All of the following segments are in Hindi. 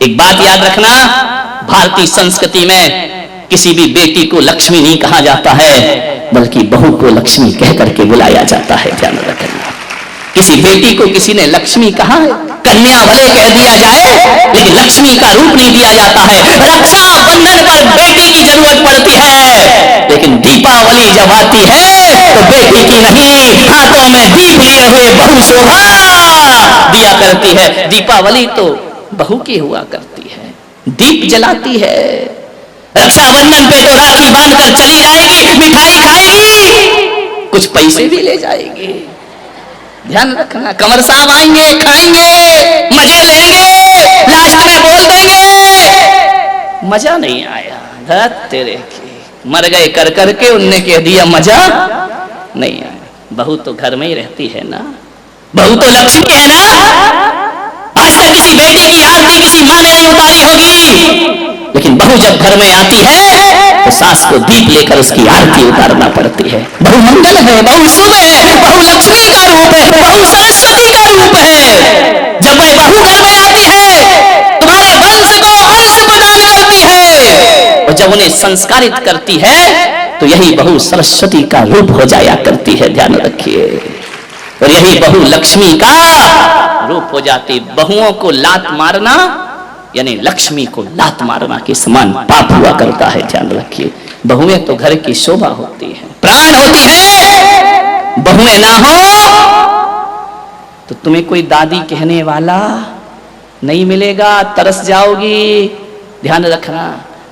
एक बात याद रखना, भारतीय संस्कृति में किसी भी बेटी को लक्ष्मी नहीं कहा जाता है, बल्कि बहू को लक्ष्मी कह करके बुलाया जाता है। ध्यान रखना, किसी बेटी को किसी ने लक्ष्मी कहा है, कन्या भले कह दिया जाए, लेकिन लक्ष्मी का रूप नहीं दिया जाता है। रक्षा बंधन पर बेटी की जरूरत पड़ती है, लेकिन दीपावली जब आती है तो बेटी की नहीं, हाथों में दीप लिए हुए बहू शोभा दिया करती है। दीपावली तो बहू की हुआ करती है, दीप जलाती है। रक्षाबंधन पे तो राखी बांधकर चली जाएगी, मिठाई खाएगी, कुछ पैसे भी ले जाएगी। ध्यान रखना, कंवर साहब आएंगे, खाएंगे, मजे लेंगे, लास्ट में बोल देंगे मजा नहीं आया, धत तेरे की, मर गए कर करके, उनने कह दिया मजा नहीं आया। बहू तो घर में ही रहती है ना, बहू तो लक्ष्मी है ना। आज तक किसी बेटी की आरती किसी माँ ने नहीं उतारी होगी, लेकिन बहू जब घर में आती है तो सास को दीप लेकर उसकी आरती उतारना पड़ती है। बहू मंगल है, बहू शुभ है, बहू लक्ष्मी का रूप है, बहू सरस्वती का रूप है। जब वह बहू घर में आती है, तुम्हारे वंश को अंश प्रदान करती है, और जब उन्हें संस्कारित करती है तो यही बहू सरस्वती का रूप हो जाया करती है। ध्यान रखिए, और यही बहू लक्ष्मी का रूप हो जाती। बहुओं को लात मारना यानी लक्ष्मी को लात मारना के समान पाप हुआ करता है। ध्यान रखिए, बहुएं तो घर की शोभा होती है, प्राण होती है। बहुएं ना हो तो तुम्हें कोई दादी कहने वाला नहीं मिलेगा, तरस जाओगी। ध्यान रखना,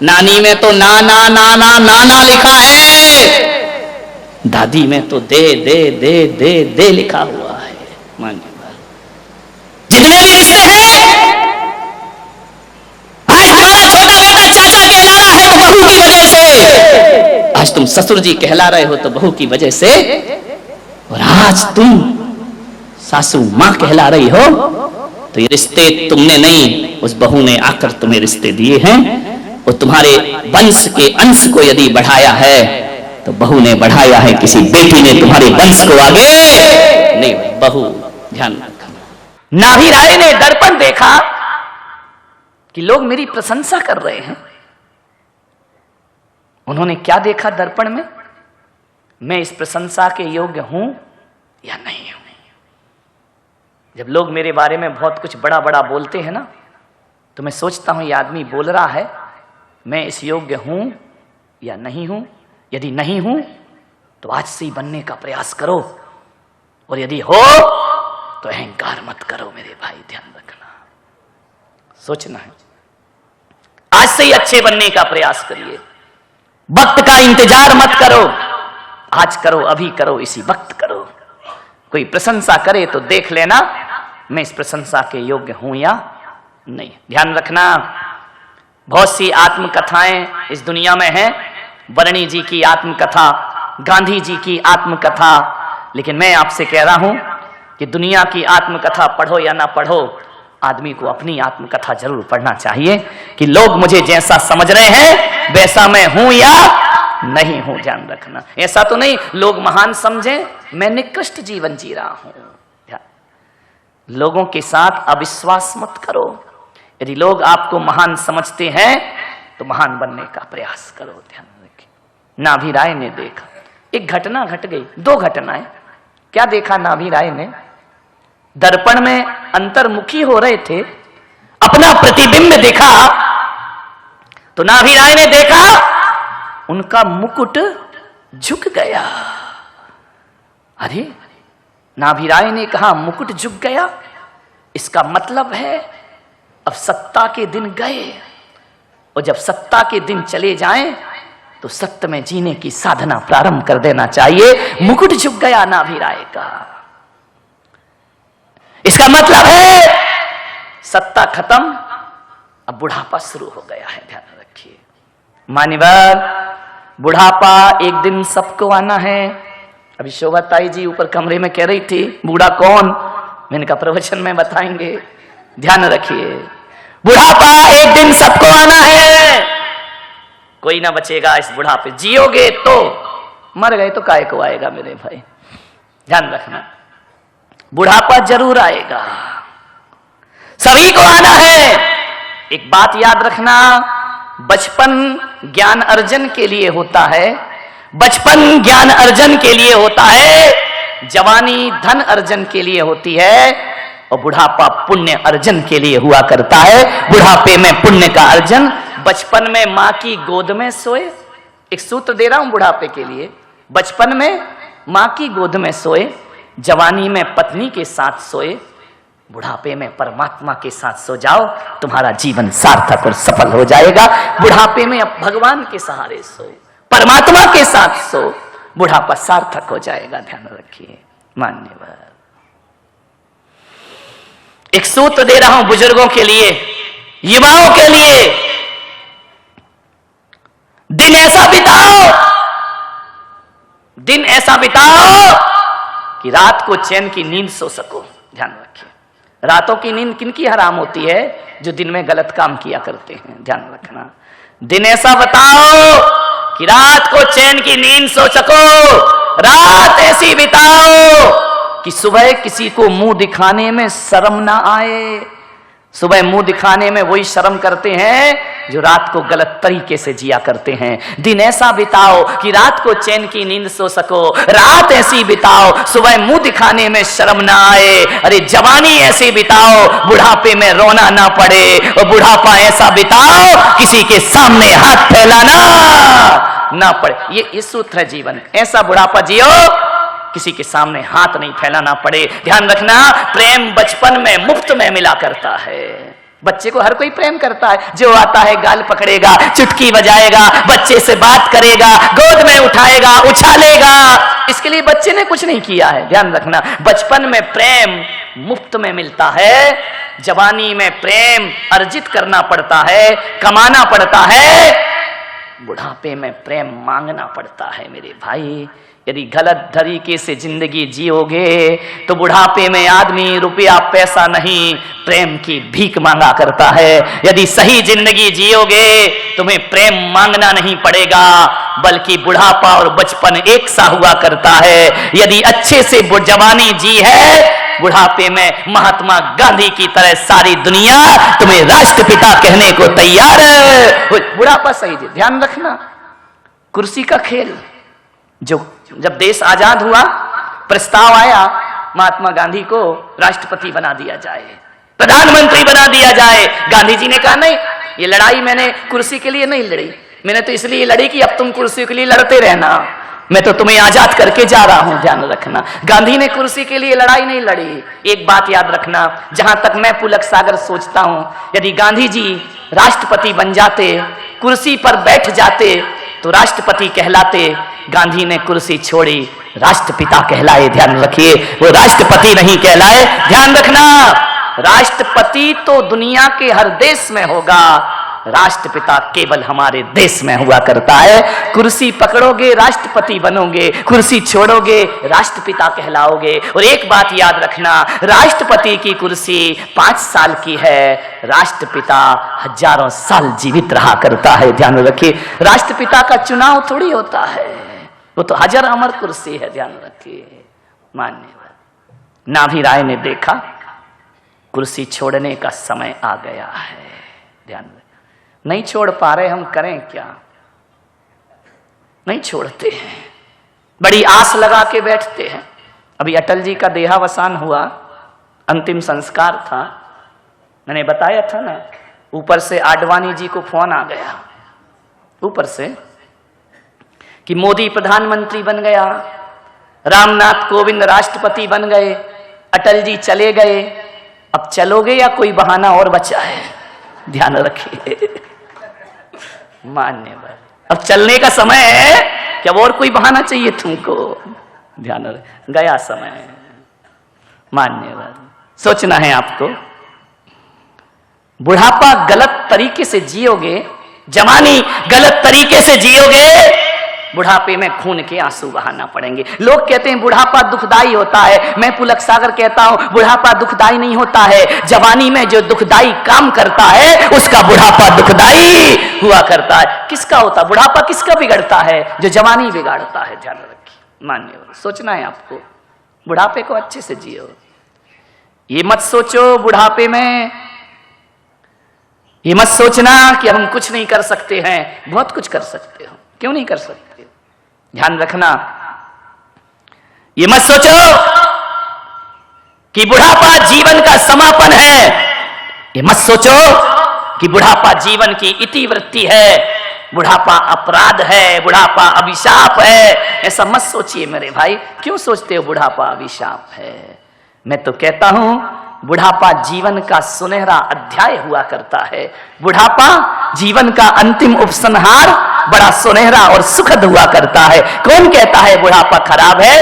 नानी में तो नाना नाना नाना लिखा है, दादी में तो दे दे दे दे दे लिखा हुआ है। मानिए, जितने भी रिश्ते हैं, आज तुम्हारा छोटा बेटा चाचा कहला रहा है तो बहू की वजह से, आज तुम ससुर जी कहला रहे हो तो बहू की वजह से, और आज तुम सासू मां कहला रही हो तो ये रिश्ते तुमने नहीं, उस बहू ने आकर तुम्हें रिश्ते दिए हैं। और तुम्हारे वंश के अंश को यदि बढ़ाया है तो बहू ने बढ़ाया है, किसी बेटी ने तुम्हारे वंश को आगे नहीं। बहू, ध्यान रखना। नाभी राय ने दर्पण देखा कि लोग मेरी प्रशंसा कर रहे हैं। उन्होंने क्या देखा दर्पण में? मैं इस प्रशंसा के योग्य हूं या नहीं हूं। जब लोग मेरे बारे में बहुत कुछ बड़ा बड़ा बोलते हैं ना, तो मैं सोचता हूं ये आदमी बोल रहा है, मैं इस योग्य हूं या नहीं हूं। यदि नहीं हूं तो आज से ही बनने का प्रयास करो, और यदि हो तो अहंकार मत करो। मेरे भाई ध्यान रखना, सोचना है, आज से ही अच्छे बनने का प्रयास करिए। वक्त का इंतजार मत करो, आज करो, अभी करो, इसी वक्त करो। कोई प्रशंसा करे तो देख लेना मैं इस प्रशंसा के योग्य हूं या नहीं। ध्यान रखना, बहुत सी आत्मकथाएं इस दुनिया में हैं। वर्णी जी की आत्मकथा, गांधी जी की आत्मकथा, लेकिन मैं आपसे कह रहा हूं कि दुनिया की आत्मकथा पढ़ो या ना पढ़ो, आदमी को अपनी आत्मकथा जरूर पढ़ना चाहिए कि लोग मुझे जैसा समझ रहे हैं वैसा मैं हूं या नहीं हूं। ध्यान रखना, ऐसा तो नहीं लोग महान समझे, मैं निकृष्ट जीवन जी रहा हूं। लोगों के साथ अविश्वास मत करो। यदि लोग आपको महान समझते हैं तो महान बनने का प्रयास करो। ध्यान रखिए, नाभी राय ने देखा, एक घटना घट गई, दो घटनाएं। क्या देखा नाभी राय ने? दर्पण में अंतर्मुखी हो रहे थे, अपना प्रतिबिंब देखा, तो नाभी राय ने देखा उनका मुकुट झुक गया। अरे, नाभी राय ने कहा मुकुट झुक गया, इसका मतलब है अब सत्ता के दिन गए, और जब सत्ता के दिन चले जाएं तो सत्य में जीने की साधना प्रारंभ कर देना चाहिए। मुकुट झुक गया नाभी राय का, इसका मतलब है सत्ता खत्म, अब बुढ़ापा शुरू हो गया है। ध्यान रखिए मान्यवर, बुढ़ापा एक दिन सबको आना है। अभी शोभा ताई जी ऊपर कमरे में कह रही थी बूढ़ा कौन, मैंने कहा प्रवचन में बताएंगे। ध्यान रखिए, बुढ़ापा एक दिन सबको आना है, कोई ना बचेगा इस बुढ़ापे। जियोगे तो, मर गए तो काय को आएगा मेरे भाई। ध्यान रखना, बुढ़ापा जरूर आएगा, सभी को आना है। एक बात याद रखना, बचपन ज्ञान अर्जन के लिए होता है, बचपन ज्ञान अर्जन के लिए होता है, जवानी धन अर्जन के लिए होती है, और बुढ़ापा पुण्य अर्जन के लिए हुआ करता है। बुढ़ापे में पुण्य का अर्जन। बचपन में मां की गोद में सोए, एक सूत्र दे रहा हूं बुढ़ापे के लिए, बचपन में मां की गोद में सोए, जवानी में पत्नी के साथ सोए, बुढ़ापे में परमात्मा के साथ सो जाओ, तुम्हारा जीवन सार्थक और सफल हो जाएगा। बुढ़ापे में अब भगवान के सहारे सो, परमात्मा के साथ सो, बुढ़ापा सार्थक हो जाएगा। ध्यान रखिए। मान्यवर, एक सूत्र दे रहा हूं बुजुर्गों के लिए, युवाओं के लिए, दिन ऐसा बिताओ, दिन ऐसा बिताओ कि रात को चैन की नींद सो सको। ध्यान रखिए, रातों की नींद किनकी हराम होती है? जो दिन में गलत काम किया करते हैं। ध्यान रखना, दिन ऐसा बताओ कि रात को चैन की नींद सो सको, रात ऐसी बिताओ कि सुबह किसी को मुंह दिखाने में शर्म ना आए। सुबह मुंह दिखाने में वही शर्म करते हैं जो रात को गलत तरीके से जिया करते हैं। दिन ऐसा बिताओ कि रात को चैन की नींद सो सको, रात ऐसी बिताओ सुबह मुंह दिखाने में शर्म ना आए। अरे जवानी ऐसी बिताओ बुढ़ापे में रोना ना पड़े, और बुढ़ापा ऐसा बिताओ किसी के सामने हाथ फैलाना ना पड़े। ये सूत्र है जीवन। ऐसा बुढ़ापा जियो किसी के सामने हाथ नहीं फैलाना पड़े। ध्यान रखना, प्रेम बचपन में मुफ्त में मिला करता है। बच्चे को हर कोई प्रेम करता है, जो आता है गाल पकड़ेगा, चुटकी बजाएगा, बच्चे से बात करेगा, गोद में उठाएगा, उछालेगा। इसके लिए बच्चे ने कुछ नहीं किया है। ध्यान रखना, बचपन में प्रेम मुफ्त में मिलता है, जवानी में प्रेम अर्जित करना पड़ता है, कमाना पड़ता है, बुढ़ापे में प्रेम मांगना पड़ता है। मेरे भाई, यदि गलत तरीके से जिंदगी जियोगे तो बुढ़ापे में आदमी रुपया पैसा नहीं, प्रेम की भीख मांगा करता है। यदि सही जिंदगी जियोगे तुम्हें प्रेम मांगना नहीं पड़ेगा, बल्कि बुढ़ापा और बचपन एक सा हुआ करता है। यदि अच्छे से जवानी जी है, बुढ़ापे में महात्मा गांधी की तरह सारी दुनिया तुम्हें राष्ट्रपिता कहने को तैयार है। बुढ़ापा सही जी। ध्यान रखना, कुर्सी का खेल, जब देश आजाद हुआ प्रस्ताव आया महात्मा गांधी को राष्ट्रपति बना दिया जाए, प्रधानमंत्री बना दिया जाए। गांधी जी ने कहा नहीं, ये लड़ाई मैंने कुर्सी के लिए नहीं लड़ी, मैंने तो इसलिए लड़ी कि अब तुम कुर्सी के लिए लड़ते रहना, मैं तो तुम्हें आजाद करके जा रहा हूं। ध्यान रखना, गांधी ने कुर्सी के लिए लड़ाई नहीं लड़ी। एक बात याद रखना, जहां तक मैं पुलक सागर सोचता हूं, यदि गांधी जी राष्ट्रपति बन जाते, कुर्सी पर बैठ जाते तो राष्ट्रपति कहलाते। गांधी ने कुर्सी छोड़ी, राष्ट्रपिता कहलाए। ध्यान रखिए, वो राष्ट्रपति नहीं कहलाए। ध्यान रखना, राष्ट्रपति तो दुनिया के हर देश में होगा, राष्ट्रपिता केवल हमारे देश में हुआ करता है। कुर्सी पकड़ोगे राष्ट्रपति बनोगे, कुर्सी छोड़ोगे राष्ट्रपिता कहलाओगे। और एक बात याद रखना, राष्ट्रपति की कुर्सी 5 साल की है, राष्ट्रपिता हजारों साल जीवित रहा करता है। ध्यान रखिए, राष्ट्रपिता का चुनाव थोड़ी होता है, वो तो हजर अमर कुर्सी है। ध्यान रखिए। मान्यवर नाभी राय ने देखा कुर्सी छोड़ने का समय आ गया है। ध्यान नहीं छोड़ पा रहे, हम करें क्या? नहीं छोड़ते हैं, बड़ी आस लगा के बैठते हैं। अभी अटल जी का देहावसान हुआ, अंतिम संस्कार था, मैंने बताया था ना, ऊपर से आडवाणी जी को फोन आ गया ऊपर से कि मोदी प्रधानमंत्री बन गया, रामनाथ कोविंद राष्ट्रपति बन गए, अटल जी चले गए, अब चलोगे या कोई बहाना और बचा है? ध्यान रखिए। मान्यवर, अब चलने का समय है क्या? और कोई बहाना चाहिए तुमको? ध्यान रख, गया समय। मान्यवर, सोचना है आपको। बुढ़ापा गलत तरीके से जियोगे, जवानी गलत तरीके से जियोगे, बुढ़ापे में खून के आंसू बहाना पड़ेंगे। लोग कहते हैं बुढ़ापा दुखदाई होता है, मैं पुलक सागर कहता हूं बुढ़ापा दुखदाई नहीं होता है। जवानी में जो दुखदाई काम करता है उसका बुढ़ापा दुखदाई हुआ करता है। किसका होता बुढ़ापा? किसका बिगड़ता है? जो जवानी बिगाड़ता है। ध्यान रखिए। मान्यवर, सोचना है आपको, बुढ़ापे को अच्छे से जियो। ये मत सोचो बुढ़ापे में ये मत सोचना कि हम कुछ नहीं कर सकते हैं, बहुत कुछ कर सकते हो। क्यों नहीं कर सकते? ध्यान रखना। ये मत सोचो कि बुढ़ापा जीवन का समापन है। ये मत सोचो कि बुढ़ापा जीवन की इतिवृत्ति है, बुढ़ापा अपराध है, बुढ़ापा अभिशाप है। ऐसा मत सोचिए मेरे भाई। क्यों सोचते हो बुढ़ापा अभिशाप है? मैं तो कहता हूं बुढ़ापा जीवन का सुनहरा अध्याय हुआ करता है। बुढ़ापा जीवन का अंतिम उपसंहार बड़ा सुनहरा और सुखद हुआ करता है। कौन कहता है बुढ़ापा खराब है?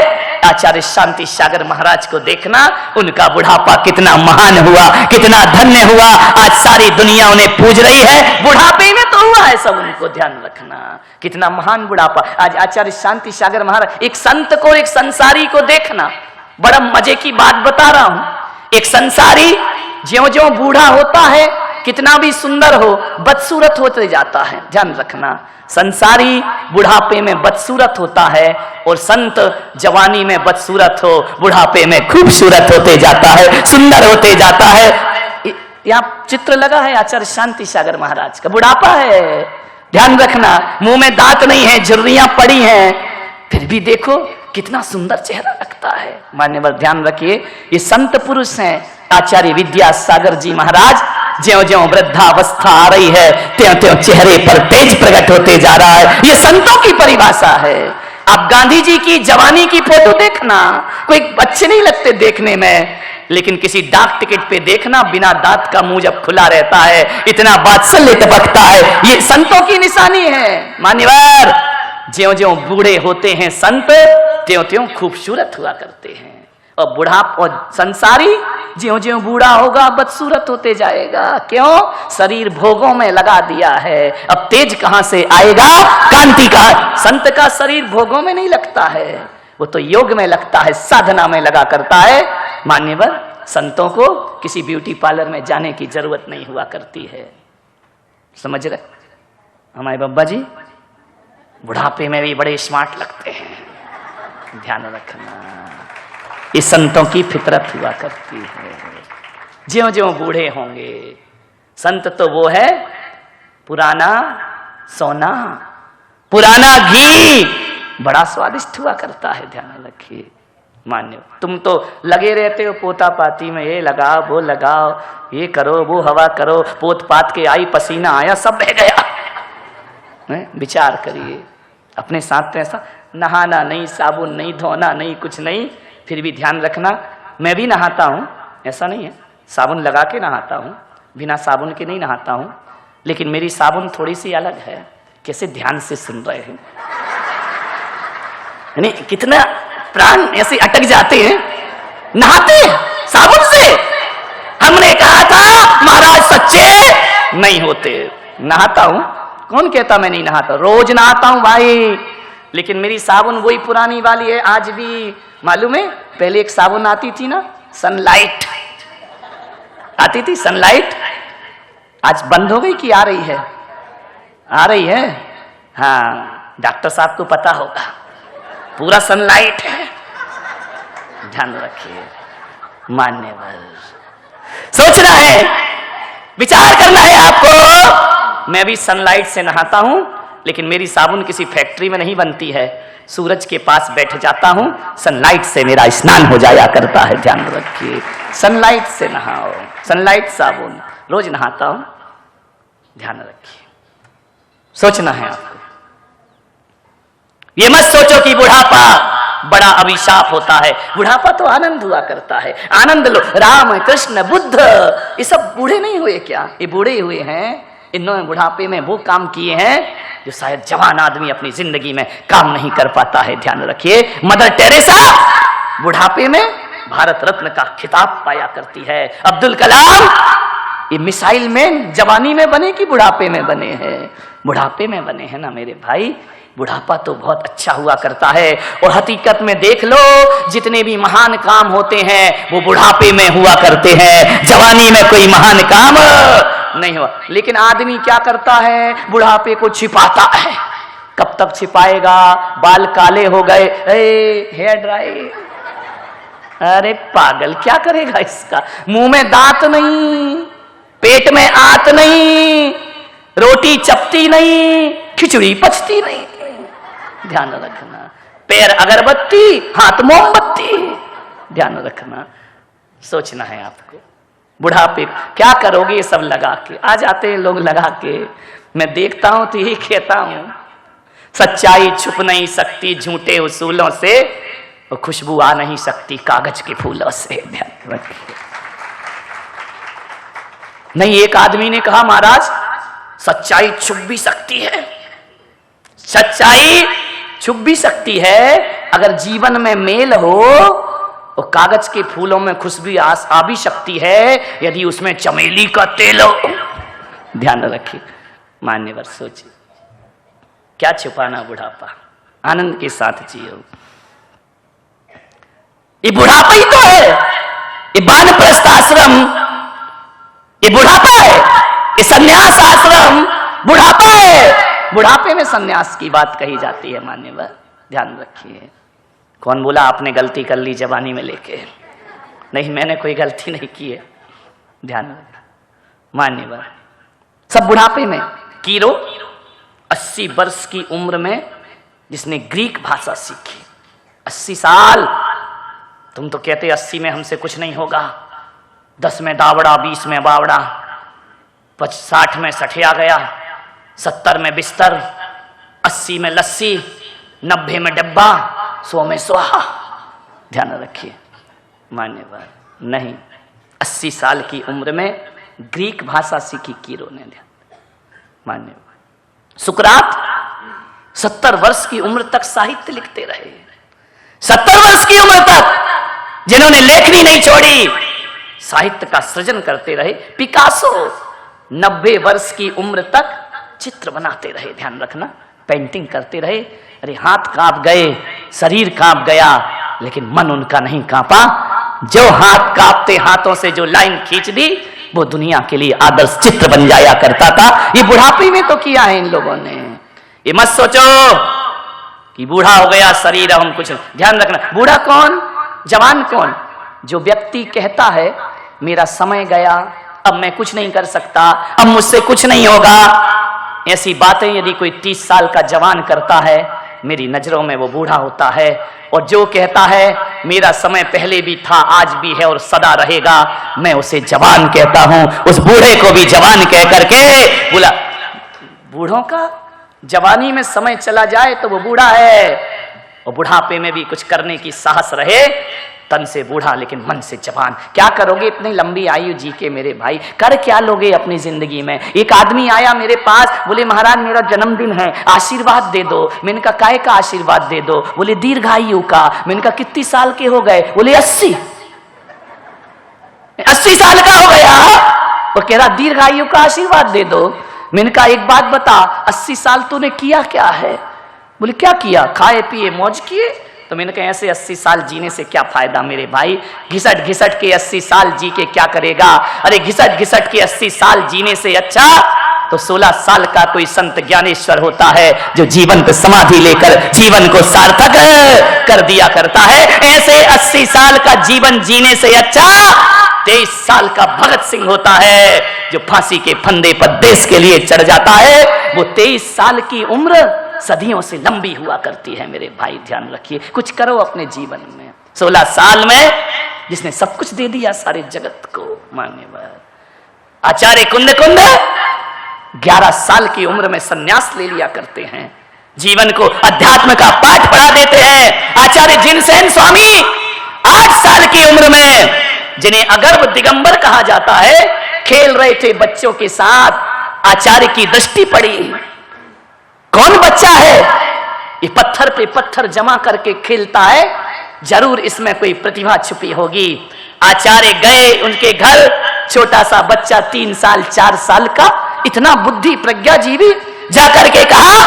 आचार्य शांति सागर महाराज को देखना, उनका बुढ़ापा कितना महान हुआ, कितना धन्य हुआ। आज सारी दुनिया उन्हें पूज रही है, बुढ़ापे में तो हुआ है सब। उनको ध्यान रखना, कितना महान बुढ़ापा। आज आचार्य शांति सागर महाराज, एक संत को, एक संसारी को देखना, बड़ा मजे की बात बता रहा हूं। एक संसारी ज्यों ज्यों बूढ़ा होता है, कितना भी सुंदर हो, बदसूरत होते जाता है। ध्यान रखना, संसारी बुढ़ापे में बदसूरत होता है और संत जवानी में बदसूरत हो, बुढ़ापे में खूबसूरत होते जाता है, सुंदर होते जाता है। यहाँ चित्र लगा है आचार्य शांति सागर महाराज का, बुढ़ापा है। ध्यान रखना, मुंह में दांत नहीं है, झुर्रियां पड़ी हैं, फिर भी देखो कितना सुंदर चेहरा लगता है। मान्यवर ध्यान रखिए, ये संत पुरुष हैं। आचार्य विद्यासागर जी महाराज, ज्यों ज्यों वृद्धावस्था आ रही है, त्यों त्यों चेहरे पर तेज प्रकट होते जा रहा है। ये संतों की परिभाषा है। आप गांधी जी की जवानी की फोटो देखना, कोई अच्छे नहीं लगते देखने में, लेकिन किसी डाक टिकट पे देखना, बिना दांत का मुंह जब खुला रहता है, इतना वात्सल्य टपकता है। ये संतों की निशानी है। मान्यवर, ज्यों ज्यों बूढ़े होते हैं संत, त्यों त्यों खूबसूरत हुआ करते हैं। और बुढ़ापा और संसारी ज्यों ज्यों बूढ़ा होगा बदसूरत होते जाएगा। क्यों? शरीर भोगों में लगा दिया है, अब तेज कहां से आएगा, कांति का। संत का शरीर भोगों में नहीं लगता है, वो तो योग में लगता है, साधना में लगा करता है। मान्यवर, संतों को किसी ब्यूटी पार्लर में जाने की जरूरत नहीं हुआ करती है। समझ रहे हमारे बब्बा जी? बुढ़ापे में भी बड़े स्मार्ट लगते हैं। ध्यान रखना, ये संतों की फितरत हुआ करती है। ज्यों ज्यों बूढ़े होंगे, संत तो वो है पुराना सोना, पुराना घी, बड़ा स्वादिष्ट हुआ करता है। ध्यान रखिए। मान्य, तुम तो लगे रहते हो पोता पाती में, ये लगाओ वो लगाओ, ये करो वो हवा करो, पोत पात के आई, पसीना आया, सब बह गया। विचार करिए अपने साथ। तो ऐसा नहाना नहीं, साबुन नहीं, धोना नहीं, कुछ नहीं, फिर भी ध्यान रखना। मैं भी नहाता हूं, ऐसा नहीं है, साबुन लगा के नहाता हूं, बिना साबुन के नहीं नहाता हूं, लेकिन मेरी साबुन थोड़ी सी अलग है। कैसे ध्यान से सुन रहे हैं? यानी कितना प्राण ऐसे अटक जाते हैं। नहाते साबुन से, हमने कहा था महाराज सच्चे नहीं होते। नहाता हूं, कौन कहता मैं नहीं नहाता? रोज नहाता हूं भाई, लेकिन मेरी साबुन वही पुरानी वाली है आज भी। मालूम है, पहले एक साबुन आती थी ना, सनलाइट आती थी, सनलाइट। आज बंद हो गई कि आ रही है? आ रही है। हाँ, डॉक्टर साहब को पता होगा, पूरा सनलाइट है। ध्यान रखिए। मान्यवर, सोचना है, विचार करना है आपको। मैं भी सनलाइट से नहाता हूं, लेकिन मेरी साबुन किसी फैक्ट्री में नहीं बनती है। सूरज के पास बैठ जाता हूं, सनलाइट से मेरा स्नान हो जाया करता है। ध्यान रखिए, सनलाइट से नहाओ, सनलाइट साबुन, रोज नहाता हूं। ध्यान रखिए, सोचना है आपको। ये मत सोचो कि बुढ़ापा बड़ा अभिशाप होता है। बुढ़ापा तो आनंद हुआ करता है। आनंद लो। राम, कृष्ण, बुद्ध, ये सब बूढ़े नहीं हुए क्या? ये बूढ़े हुए हैं। इन्होंने बुढ़ापे में वो काम किए हैं जो शायद जवान आदमी अपनी जिंदगी में काम नहीं कर पाता है। ध्यान रखिए, मदर टेरेसा बुढ़ापे में भारत रत्न का खिताब पाया करती है। अब्दुल कलाम ये मिसाइल मैन जवानी में बने कि बुढ़ापे में बने हैं? बुढ़ापे में बने हैं ना मेरे भाई। बुढ़ापा तो बहुत अच्छा हुआ करता है। और हकीकत में देख लो, जितने भी महान काम होते हैं वो बुढ़ापे में हुआ करते हैं। जवानी में कोई महान काम नहीं हुआ। लेकिन आदमी क्या करता है? बुढ़ापे को छिपाता है। कब तक छिपाएगा? बाल काले हो गए, हेयर ड्राई। अरे पागल, क्या करेगा इसका? मुंह में दांत नहीं, पेट में आत नहीं, रोटी चपती नहीं, खिचड़ी पचती नहीं। ध्यान रखना। पैर अगरबत्ती, हाथ मोमबत्ती। ध्यान रखना। सोचना है आपको। बुढ़ापे क्या करोगे ये सब लगा के? आ जाते हैं लोग लगा के। मैं देखता हूं तो यही कहता हूं, सच्चाई छुप नहीं सकती झूठे उसूलों से, और खुशबू आ नहीं सकती कागज के फूलों से। ध्यान रखिए। नहीं, एक आदमी ने कहा महाराज सच्चाई छुप भी सकती है, सच्चाई छुप भी सकती है अगर जीवन में मेल हो, और कागज के फूलों में खुशबू आ भी सकती है यदि उसमें चमेली का तेल हो। ध्यान रखिए। मान्यवर सोचिए, क्या छुपाना बुढ़ापा, आनंद के साथ जियो। ये बुढ़ापा ही तो है, ये वानप्रस्थ आश्रम, ये बुढ़ापा है, ये सन्यास आश्रम बुढ़ापा है। बुढ़ापे में सन्यास की बात कही जाती है मान्यवर। ध्यान रखिए। कौन बोला आपने गलती कर ली जवानी में लेके? नहीं, मैंने कोई गलती नहीं की है। ध्यान रखना मान्यवर। सब बुढ़ापे में। कीरो 80 वर्ष की उम्र में जिसने ग्रीक भाषा सीखी, 80 साल। तुम तो कहते 80 में हमसे कुछ नहीं होगा, 10 में दावड़ा, 20 में बावड़ा, 60 में सठिया गया, 70 में बिस्तर, 80 में लस्सी, 90 में डब्बा, 100 में स्वाहा। ध्यान रखिए मान्यवर। नहीं, 80 साल की उम्र में ग्रीक भाषा सीखी कीरो ने। ध्यान मान्यवर। सुकरात 70 वर्ष की उम्र तक साहित्य लिखते रहे। 70 वर्ष की उम्र तक जिन्होंने लेखनी नहीं छोड़ी, साहित्य का सृजन करते रहे। पिकासो 90 वर्ष की उम्र तक चित्र बनाते रहे। ध्यान रखना। पेंटिंग करते रहे। अरे हाथ कांप गए, शरीर कांप गया, लेकिन मन उनका नहीं कांपा। जो हाथ कांपते हाथों से जो लाइन खींच दी, वो दुनिया के लिए आदर्श चित्र बन जाया करता था। ये बुढ़ापे में तो किया है इन लोगों ने। ये मत सोचो कि बूढ़ा हो गया शरीर हम कुछ। ध्यान रखना। बूढ़ा कौन, जवान कौन? जो व्यक्ति कहता है मेरा समय गया, अब मैं कुछ नहीं कर सकता, अब मुझसे कुछ नहीं होगा। ऐसी बातें यदि कोई 30 साल का जवान करता है, मेरी नजरों में वो बूढ़ा होता है। और जो कहता है मेरा समय पहले भी था, आज भी है और सदा रहेगा, मैं उसे जवान कहता हूं। उस बूढ़े को भी जवान कह करके बोला। बूढ़ों का जवानी में समय चला जाए तो वो बूढ़ा है, और बुढ़ापे में भी कुछ करने की साहस रहे, तन से बूढ़ा लेकिन मन से जवान। क्या करोगे इतनी लंबी आयु जी के मेरे भाई? कर क्या लोगे अपनी जिंदगी में? एक आदमी आया मेरे पास, बोले महाराज मेरा जन्मदिन है, आशीर्वाद दे दो। मैंने कहा काय का आशीर्वाद दे दो? बोले दीर्घायु का। मैंने कहा कितनी साल के हो गए? बोले 80 साल का हो गया। वो कह रहा दीर्घायु का आशीर्वाद दे दो। मैंने कहा एक बात बता, 80 साल तूने किया क्या है? बोले क्या किया? खाए पिए मौज किए। तो मैंने कहा ऐसे 80 साल जीने से क्या फायदा मेरे भाई? घिसट घिसट के 80 साल जी के क्या करेगा? अरे घिसट घिसट के 80 साल जीने से अच्छा तो 16 साल का कोई संत ज्ञानेश्वर होता है, जो जीवंत समाधि लेकर जीवन को सार्थक कर दिया करता है। ऐसे 80 साल का जीवन जीने से अच्छा 23 साल का भगत सिंह होता है, जो फांसी के फंदे पर देश के लिए चढ़ जाता है। वो 23 साल की उम्र सदियों से लंबी हुआ करती है मेरे भाई। ध्यान रखिए, कुछ करो अपने जीवन में। 16 साल में जिसने सब कुछ दे दिया सारे जगत को। मान्यवर आचार्य कुंद 11 साल की उम्र में सन्यास ले लिया करते हैं, जीवन को अध्यात्म का पाठ पढ़ा देते हैं। आचार्य जिनसेन स्वामी 8 साल की उम्र में, जिन्हें अगर्भ दिगंबर कहा जाता है, खेल रहे थे बच्चों के साथ। आचार्य की दृष्टि पड़ी, कौन बच्चा है ये पत्थर पे पत्थर जमा करके खेलता है, जरूर इसमें कोई प्रतिभा छुपी होगी। आचार्य गए उनके घर, छोटा सा बच्चा 3 साल 4 साल का, इतना बुद्धि प्रज्ञाजीवी, जाकर के कहा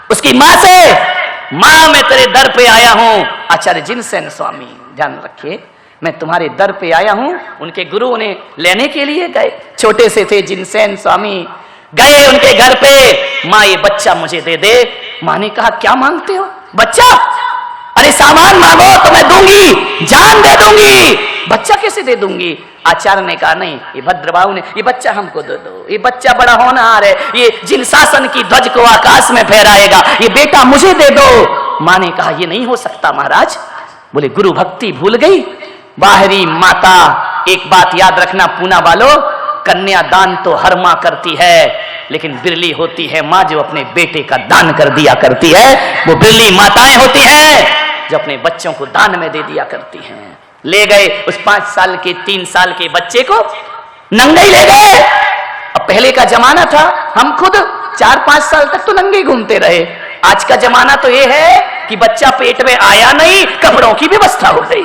उसकी मां से, मां मैं तेरे दर पे आया हूं। आचार्य जिनसेन स्वामी ध्यान रखिए, मैं तुम्हारे दर पे आया हूं। उनके गुरु उन्हें लेने के लिए गए, छोटे से थे जिनसेन स्वामी, गए उनके घर पे। मां ये बच्चा मुझे दे दे। मां ने कहा क्या मांगते हो? बच्चा? अरे सामान मांगो तो मैं दूंगी, जान दे दूंगी, बच्चा कैसे दे दूंगी? आचार्य ने कहा नहीं, ये भद्रबाहु ने, ये बच्चा हमको दे दो, ये बच्चा बड़ा होनहार है, ये जिन शासन की ध्वज को आकाश में फहराएगा, ये बेटा मुझे दे दो। माँ ने कहा ये नहीं हो सकता महाराज। बोले गुरु भक्ति भूल गई, बाहरी माता। एक बात याद रखना पूना वालों, कन्या दान तो हर माँ करती है, लेकिन बिरली होती है माँ जो अपने बेटे का दान कर दिया करती है। वो बिरली माताएं होती हैं जो अपने बच्चों को दान में दे दिया करती हैं। ले गए उस 5 साल के 3 साल के बच्चे को, नंगे ले गए। अब पहले का जमाना था, हम खुद 4-5 साल तक तो नंगे घूमते रहे। आज का जमाना तो ये है कि बच्चा पेट में आया नहीं, कपड़ों की व्यवस्था हो गई।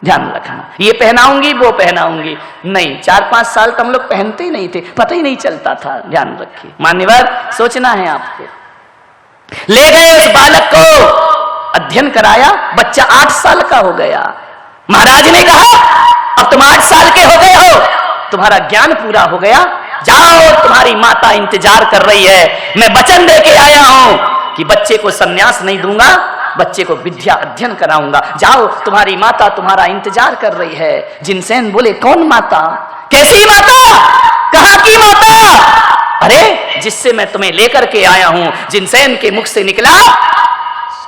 ध्यान रखना, ये पहनाऊंगी वो पहनाऊंगी नहीं। 4-5 साल तो हम लोग पहनते ही नहीं थे, पता ही नहीं चलता था। ध्यान रखिए मान्यवर, सोचना है आपको। ले गए उस बालक को, अध्ययन कराया, बच्चा 8 साल का हो गया। महाराज ने कहा अब तुम 8 साल के हो गए हो, तुम्हारा ज्ञान पूरा हो गया, जाओ तुम्हारी माता इंतजार कर रही है। मैं वचन दे के आया हूं कि बच्चे को संन्यास नहीं दूंगा, बच्चे को विद्या अध्ययन कराऊंगा। जाओ तुम्हारी माता तुम्हारा इंतजार कर रही है। जिनसेन बोले कौन माता, कैसी माता, कहां की माता? अरे जिससे मैं तुम्हें लेकर के आया हूं। जिनसेन के मुख से निकला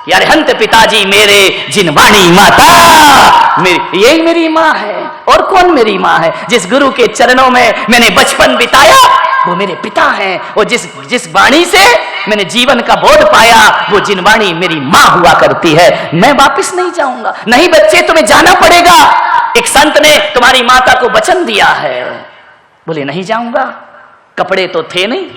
यार हंत पिताजी मेरे जिनवाणी माता, यही मेरी माँ है। और कौन मेरी माँ है? जिस गुरु के चरणों में मैंने बचपन बिताया वो मेरे पिता हैं। और जिस वाणी से मैंने जीवन का बोध पाया वो जिनवाणी मेरी माँ हुआ करती है। मैं वापिस नहीं जाऊंगा। नहीं बच्चे तुम्हें जाना पड़ेगा, एक संत ने तुम्हारी माता को वचन दिया है। बोले नहीं जाऊंगा। कपड़े तो थे नहीं,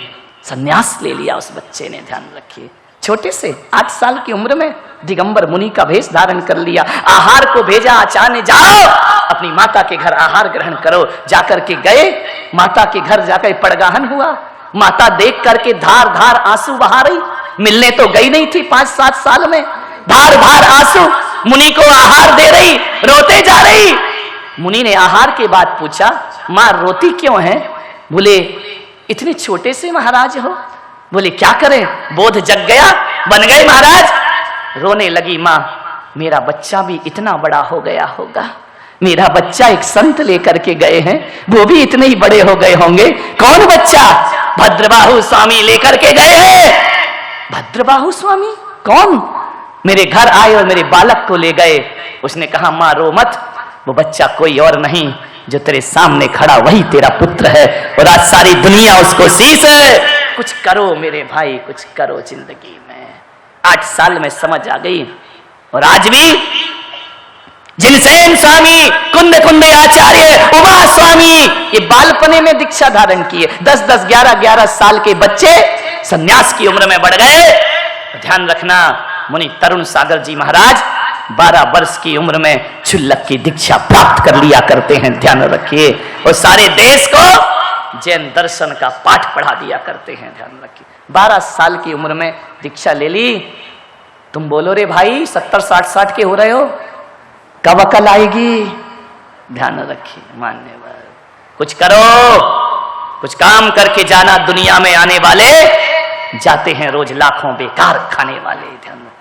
संन्यास ले लिया उस बच्चे ने। ध्यान रखिए, छोटे से 8 साल की उम्र में दिगंबर मुनि का भेष धारण कर लिया। आहार को भेजा आचार्य ने, जाओ अपनी माता के घर आहार ग्रहण करो। जाकर के गए, माता के घर जाकर पड़गाहन हुआ। माता देख करके धार धार आंसू बहा रही। मिलने तो गई नहीं थी 5-7 साल में, धार धार आंसू। मुनि को आहार दे रही, रोते जा रही। मुनि ने आहार के बाद पूछा माँ रोती क्यों है? बोले इतने छोटे से महाराज हो। बोले क्या करें, बोध जग गया, बन गए महाराज। रोने लगी माँ, मेरा बच्चा भी इतना बड़ा हो गया होगा। मेरा बच्चा एक संत लेकर के गए हैं, वो भी इतने ही बड़े हो गए होंगे। कौन बच्चा? भद्रबाहु स्वामी लेकर के गए हैं। भद्रबाहु स्वामी कौन? मेरे घर आए और मेरे बालक को ले गए। उसने कहा माँ रो मत, वो बच्चा कोई और नहीं, जो तेरे सामने खड़ा वही तेरा पुत्र है। और आज सारी दुनिया उसको शीश है। कुछ करो मेरे भाई, कुछ करो जिंदगी में। 8 साल में समझ आ गई। और आज भी जिनसेन स्वामी, कुंद कुंद आचार्य, उमा स्वामी, ये बालपने में दीक्षा धारण किए। 10-10, 11-11 साल के बच्चे संन्यास की उम्र में बढ़ गए। ध्यान रखना, मुनि तरुण सागर जी महाराज 12 वर्ष की उम्र में क्षुल्लक की दीक्षा प्राप्त कर लिया करते हैं। ध्यान रखिए, और सारे देश को जैन दर्शन का पाठ पढ़ा दिया करते हैं। ध्यान रखिए, 12 साल की उम्र में दीक्षा ले ली। तुम बोलो रे भाई 70-60 के हो रहे हो, कब अकल आएगी? ध्यान रखिए मान्यवर, कुछ करो, कुछ काम करके जाना। दुनिया में आने वाले जाते हैं रोज लाखों बेकार खाने वाले। ध्यान